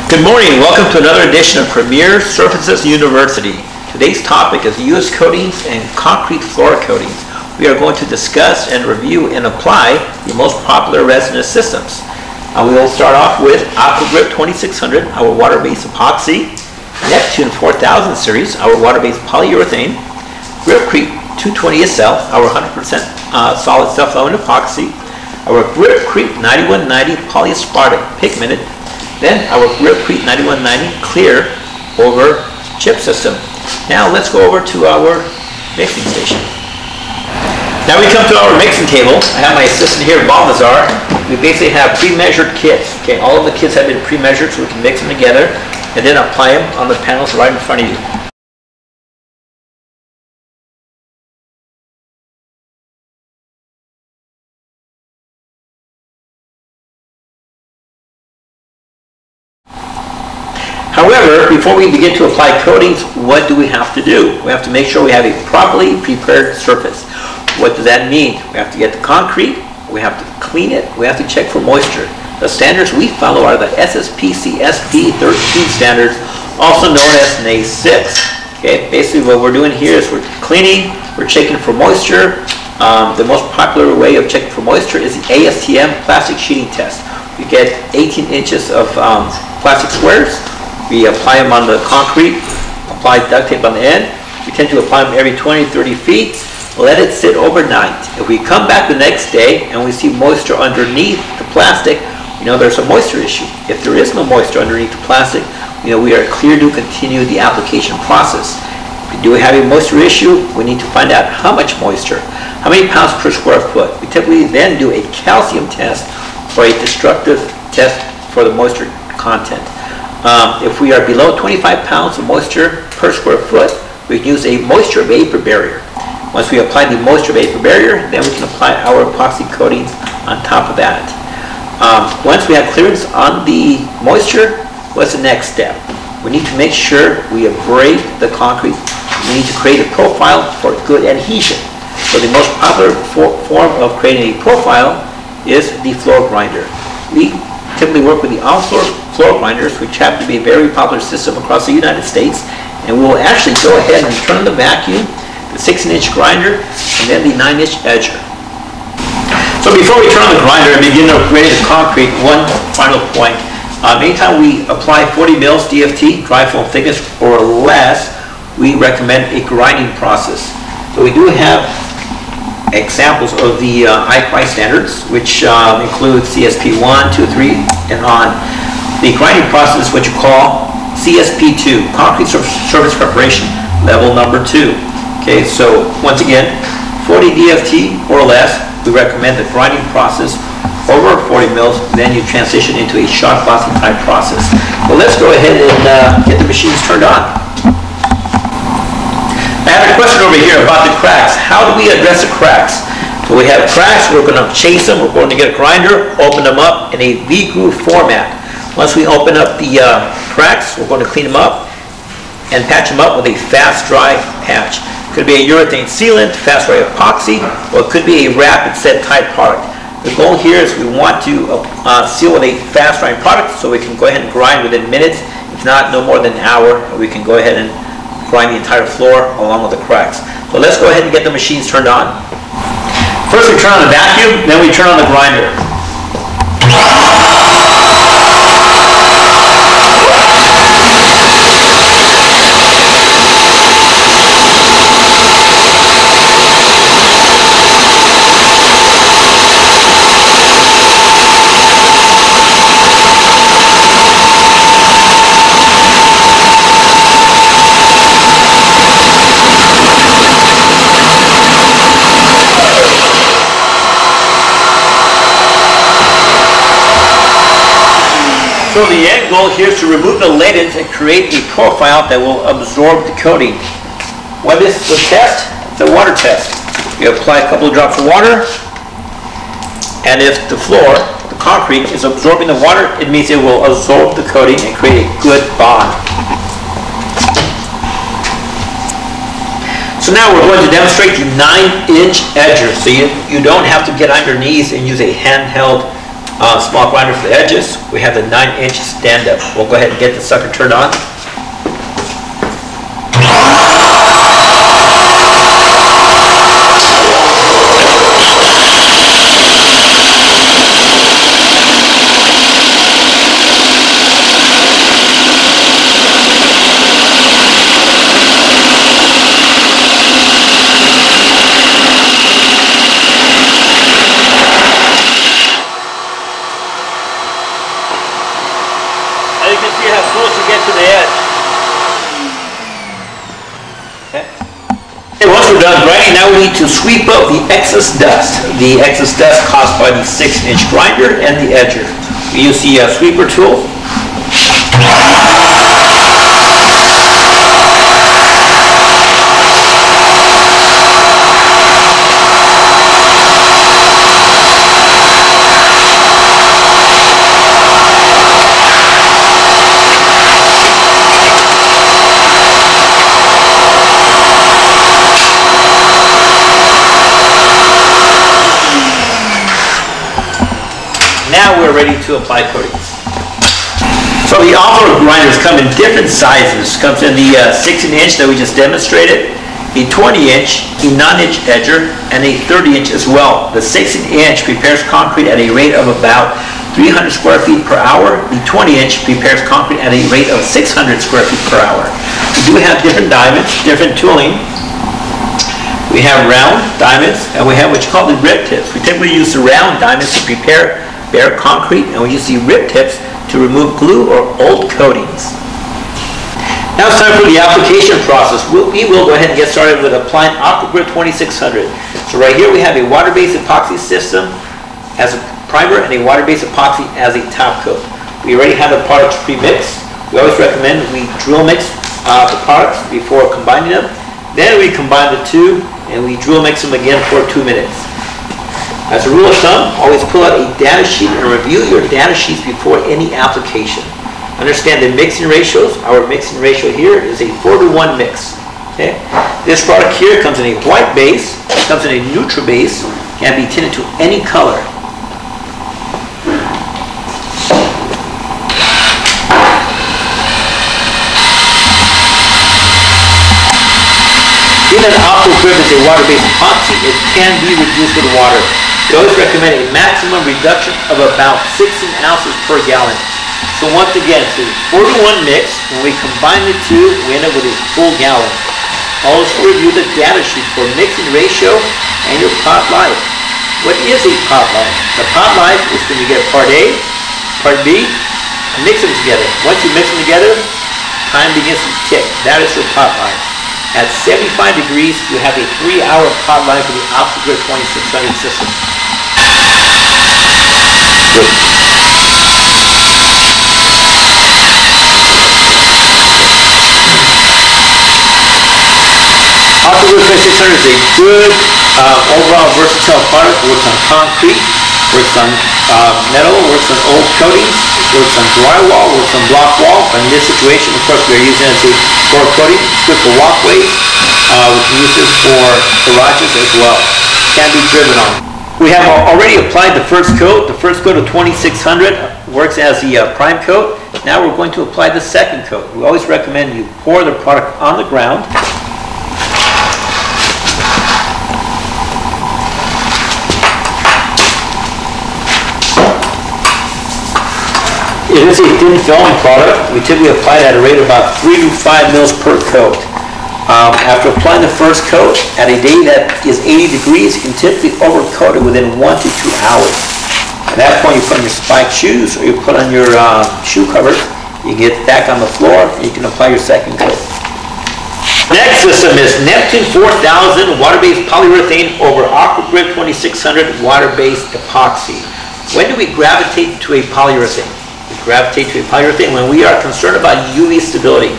Good morning. Welcome to another edition of Premier Surfaces University. Today's topic is US coatings and concrete floor coatings. We are going to discuss and review and apply the most popular resinous systems. We will start off with AquaGrip 2600, our water-based epoxy, Neptune 4000 series, our water-based polyurethane, Gripcrete 220 SL, our 100% solid self-leveling epoxy, our Gripcrete 9190 polyaspartic pigmented, then our Gripcrete 9190 clear over chip system. Now let's go over to our mixing station. Now we come to our mixing table. I have my assistant here, Balthazar. We basically have pre-measured kits. Okay, all of the kits have been pre-measured so we can mix them together and then apply them on the panels right in front of you. However, before we begin to apply coatings, what do we have to do? We have to make sure we have a properly prepared surface. What does that mean? We have to get the concrete, we have to clean it, we have to check for moisture. The standards we follow are the SSPC SP13 standards, also known as NAE6. Okay, basically what we're doing here is we're cleaning, we're checking for moisture. The most popular way of checking for moisture is the ASTM plastic sheeting test. We get 18 inches of plastic squares. We apply them on the concrete, apply duct tape on the end. We tend to apply them every 20-30 feet. Let it sit overnight. If we come back the next day and we see moisture underneath the plastic, we know there's a moisture issue. If there is no moisture underneath the plastic, we know we are clear to continue the application process. If we do have a moisture issue, we need to find out how much moisture, how many pounds per square foot. We typically then do a calcium test or a destructive test for the moisture content. If we are below 25 pounds of moisture per square foot, we can use a moisture vapor barrier. Once we apply the moisture vapor barrier, then we can apply our epoxy coatings on top of that. Once we have clearance on the moisture, what's the next step? We need to make sure we abrade the concrete. We need to create a profile for good adhesion. So the most popular form of creating a profile is the floor grinder. We typically work with the on-floor floor grinders, which happen to be a very popular system across the United States. And we'll actually go ahead and turn the vacuum, the 16-inch grinder, and then the 9-inch edger. So before we turn on the grinder and begin to grade the concrete, one final point. Anytime we apply 40 mils DFT, dry film thickness or less, we recommend a grinding process. So we do have examples of the IPRI standards, which include CSP 1, 2, 3, and on. The grinding process is what you call CSP2, Concrete Surface Preparation, level number 2. Okay, so once again, 40 DFT or less, we recommend the grinding process. Over 40 mils, then you transition into a shot glassing type process. Well, let's go ahead and get the machines turned on. I have a question over here about the cracks. How do we address the cracks? So we have cracks, we're going to chase them, we're going to get a grinder, open them up in a V-groove format. Once we open up the cracks, we're going to clean them up and patch them up with a fast dry patch. It could be a urethane sealant, fast dry epoxy, or it could be a rapid set type product. The goal here is we want to seal with a fast drying product so we can go ahead and grind within minutes, if not no more than an hour, and we can go ahead and grind the entire floor along with the cracks. So let's go ahead and get the machines turned on. First we turn on the vacuum, then we turn on the grinder. So the end goal here is to remove the latent and create a profile that will absorb the coating. What is the test? The water test. You apply a couple of drops of water, and if the floor, the concrete, is absorbing the water, it means it will absorb the coating and create a good bond. So now we're going to demonstrate the 9-inch edger. So you don't have to get on your knees and use a handheld small grinder for the edges. We have the 9-inch stand-up. We'll go ahead and get the sucker turned on. As you can see how close you get to the edge. Okay. And once we're done grinding, now we need to sweep up the excess dust. The excess dust caused by the 6-inch grinder and the edger. We use the sweeper tool. Now we're ready to apply coatings. So the off-road grinders come in different sizes. Comes in the 16-inch that we just demonstrated, a 20-inch, a 9-inch edger, and a 30-inch as well. The 16-inch prepares concrete at a rate of about 300 square feet per hour. The 20-inch prepares concrete at a rate of 600 square feet per hour. We do have different diamonds, different tooling. We have round diamonds, and we have what you call the rib tips. We typically use the round diamonds to prepare bare concrete, and we use the rib tips to remove glue or old coatings. Now it's time for the application process. We will go ahead and get started with applying AquaGrip 2600. So right here we have a water-based epoxy system as a primer and a water-based epoxy as a top coat. We already have the products pre-mixed. We always recommend we drill mix the products before combining them. Then we combine the two and we drill mix them again for 2 minutes. As a rule of thumb, always pull out a data sheet and review your data sheets before any application. Understand the mixing ratios. Our mixing ratio here is a 4-to-1 mix. Okay? This product here comes in a white base, comes in a neutral base, can be tinted to any color. Being that AquaGrip is a water-based epoxy, it can be reduced with water. We always recommend a maximum reduction of about 16 ounces per gallon. So once again, it's a 4-to-1 mix. When we combine the two, we end up with a full gallon. Also review the data sheet for mixing ratio and your pot life. What is a pot life? The pot life is when you get part A, part B, and mix them together. Once you mix them together, time begins to tick. That is your pot life. At 75 degrees, you have a 3-hour pot life with the AquaGrip 2600 system. Good. AquaGrip 2600 is a good overall versatile product. It works on concrete, works on metal, works on old coatings, works on drywall, works on block wall. But in this situation, of course, we are using it as a floor coating. It's good for walkways. We can use this for garages as well. Can be driven on. We have already applied the first coat. The first coat of 2600 works as the prime coat. Now we're going to apply the second coat. We always recommend you pour the product on the ground. It is a thin film product. We typically apply it at a rate of about 3 to 5 mils per coat. After applying the first coat, at a day that is 80 degrees, you can typically overcoat it within 1 to 2 hours. At that point, you put on your spiked shoes or you put on your shoe cover. You get back on the floor, and you can apply your second coat. Next system is Neptune 4000 water-based polyurethane over AquaGrip 2600 water-based epoxy. When do we gravitate to a polyurethane? We gravitate to a polyurethane when we are concerned about UV stability.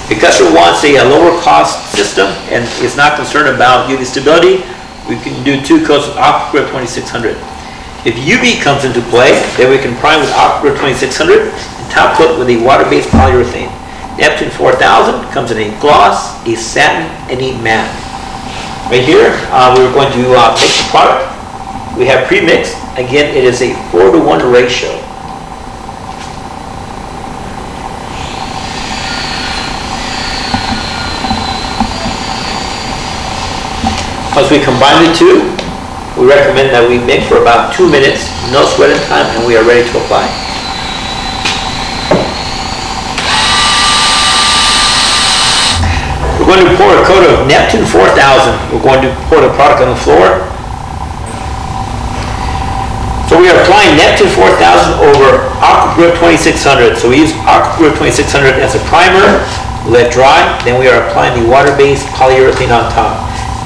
If the customer wants a lower cost system and is not concerned about UV stability, we can do 2 coats of AquaGrip 2600. If UV comes into play, then we can prime with AquaGrip 2600 and top coat with a water-based polyurethane. Neptune 4000 comes in a gloss, a satin, and a matte. Right here, we're going to mix the product. we have pre-mix. Again, it is a 4-to-1 ratio. Once we combine the two, we recommend that we mix for about 2 minutes, no sweating time, and we are ready to apply. We're going to pour a coat of Neptune 4000. We're going to pour the product on the floor. So we are applying Neptune 4000 over AquaGrip 2600. So we use AquaGrip 2600 as a primer, let dry, then we are applying the water-based polyurethane on top.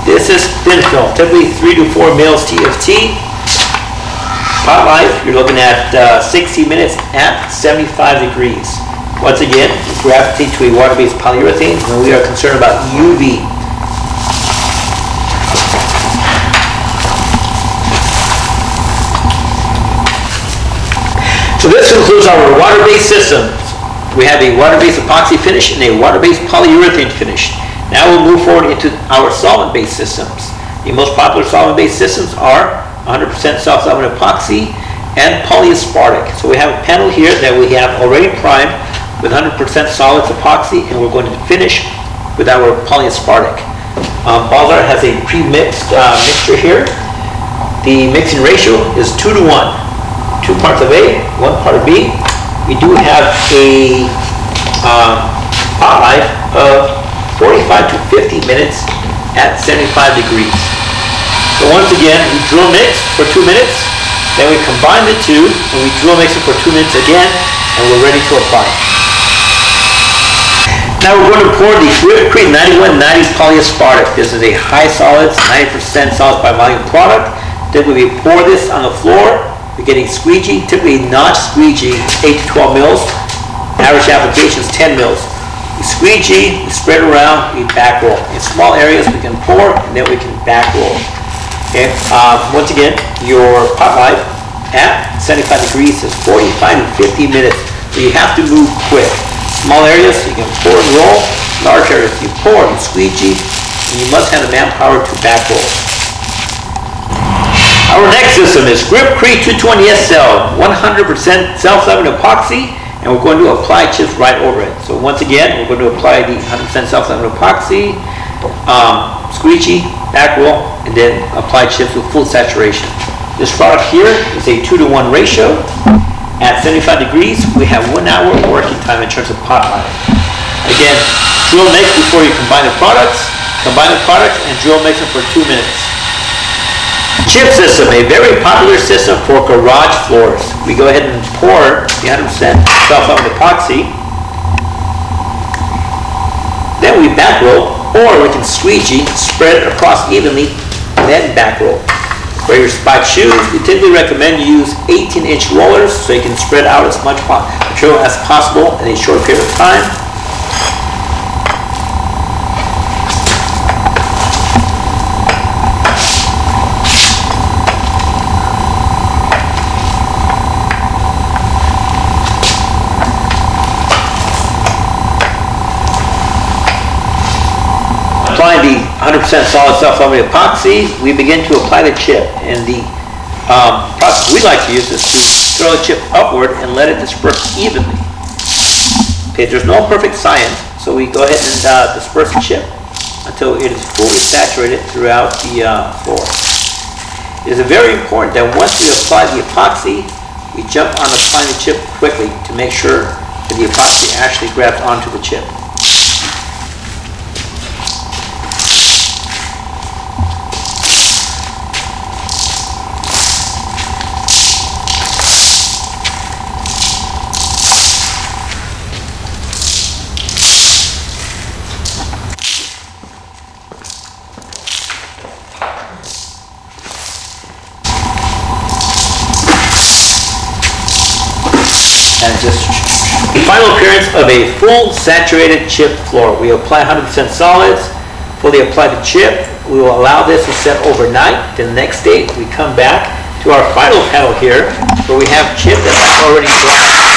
This is thin film, typically 3 to 4 mils TFT. Hot life, you're looking at 60 minutes at 75 degrees. Once again, gravitate to a water-based polyurethane when we are concerned about UV. So this concludes our water-based systems. We have a water-based epoxy finish and a water-based polyurethane finish. Now we'll move forward into our solvent-based systems. The most popular solvent-based systems are 100% self-solvent epoxy and polyaspartic. So we have a panel here that we have already primed with 100% solids epoxy, and we're going to finish with our polyaspartic. Balzar has a pre-mixed mixture here. The mixing ratio is 2-to-1. 2 parts of A, 1 part of B. We do have a hot life of 45 to 50 minutes at 75 degrees. So once again, we drill mix for 2 minutes, then we combine the two, and we drill mix it for 2 minutes again, and we're ready to apply. Now we're going to pour the Whippecrete 9190 polyaspartic. This is a high solids, 90% solids by volume product. Typically we pour this on the floor, we're getting squeegee, typically not squeegee, 8 to 12 mils. Average application is 10 mils. We squeegee, we spread around, we back roll. In small areas we can pour, and then we can back roll. Okay. Once again, your pot life at 75 degrees is 45 to 50 minutes. So you have to move quick. Small areas you can pour and roll. Large areas you pour and squeegee, and you must have the manpower to back roll. Our next system is Gripcrete 220 SL, 100% self-solvent epoxy, and we're going to apply chips right over it. So once again, we're going to apply the 100% self-solvent epoxy, squeegee, back roll, and then apply chips with full saturation. This product here is a 2-to-1 ratio. At 75 degrees, we have 1 hour working time in terms of pot life. Again, drill mix before you combine the products, and drill mix them for 2 minutes. Chip system, a very popular system for garage floors. We go ahead and pour the 100% self-solvent epoxy. Then we back roll, or we can squeegee, spread it across evenly, then back roll. For your spike shoes, we typically recommend you use 18-inch rollers so you can spread out as much material as possible in a short period of time. Applying the 100% solid self-solvent epoxy, we begin to apply the chip, and the process we like to use is to throw the chip upward and let it disperse evenly. Okay, there's no perfect science, so we go ahead and disperse the chip until it is fully saturated throughout the floor. It is very important that once we apply the epoxy, we jump on applying the chip quickly to make sure that the epoxy actually grabs onto the chip. And just the final appearance of a full saturated chip floor. We apply 100% solids, fully apply the chip. We will allow this to set overnight. The next day we come back to our final panel here where we have chip that's already dried.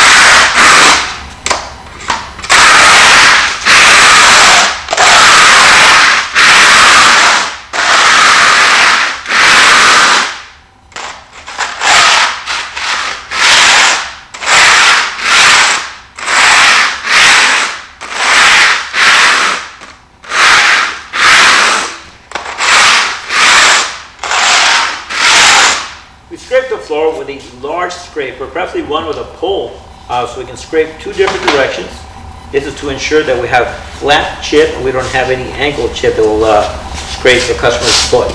with a large scraper, preferably one with a pole, so we can scrape two different directions. This is to ensure that we have flat chip and we don't have any angled chip that will scrape the customer's foot.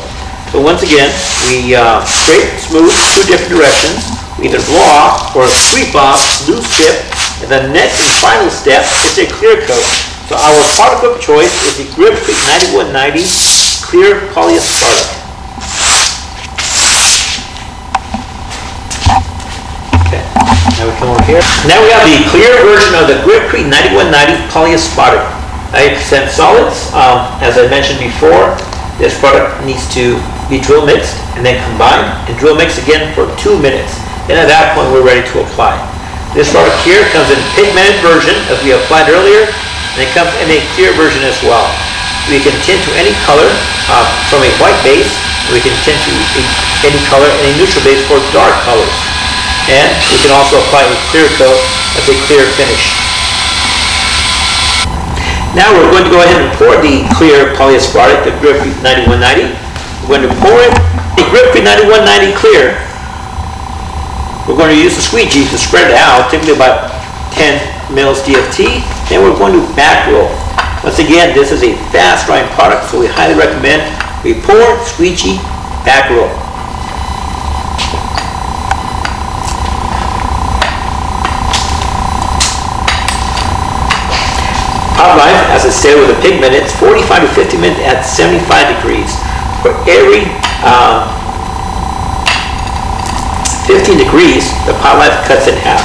So once again, we scrape smooth two different directions. We either blow off or sweep off loose chip, and the next and final step is a clear coat. So our product of choice is the Gripcrete 9190 Clear Polyaspartic. Okay, now we come over here. Now we have the clear version of the Gripcrete 9190 Polyaspartic. 90% solids. As I mentioned before, this product needs to be drill mixed and then combined and drill mix again for 2 minutes. And at that point, we're ready to apply. This product here comes in pigmented version, as we applied earlier, and it comes in a clear version as well. We can tint to any color from a white base. We can tint to any color in a neutral base for dark colors. And we can also apply a clear coat as a clear finish. Now we're going to go ahead and pour the clear polyaspartic, the Gripcrete 9190. We're going to pour it, the Gripcrete 9190 clear. We're going to use the squeegee to spread it out, typically about 10 mils DFT. Then we're going to back roll. Once again, this is a fast drying product, so we highly recommend we pour, squeegee, back roll. Hot life, as I said, with a pigment, it's 45 to 50 minutes at 75 degrees. For every 15 degrees, the pot life cuts in half.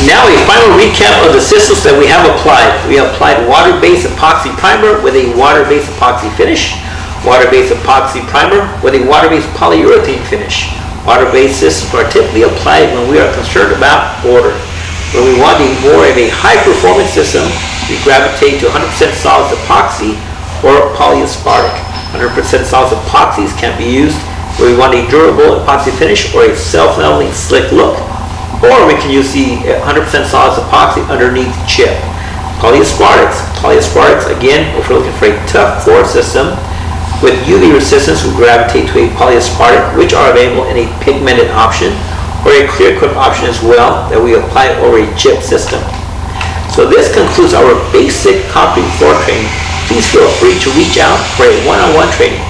Now a final recap of the systems that we have applied. We applied water-based epoxy primer with a water-based epoxy finish, water-based epoxy primer with a water-based polyurethane finish. Water-based systems are typically applied when we are concerned about odor. When we want more of a high-performance system, we gravitate to 100% solids epoxy or polyaspartic. 100% solids epoxies can be used where we want a durable epoxy finish or a self-leveling slick look, or we can use the 100% solids epoxy underneath chip. Polyaspartics, again, if we're looking for a tough core system with UV resistance, we gravitate to a polyaspartic, which are available in a pigmented option or a clear coat option as well that we apply over a chip system. So this concludes our basic concrete floor training. Please feel free to reach out for a one-on-one training.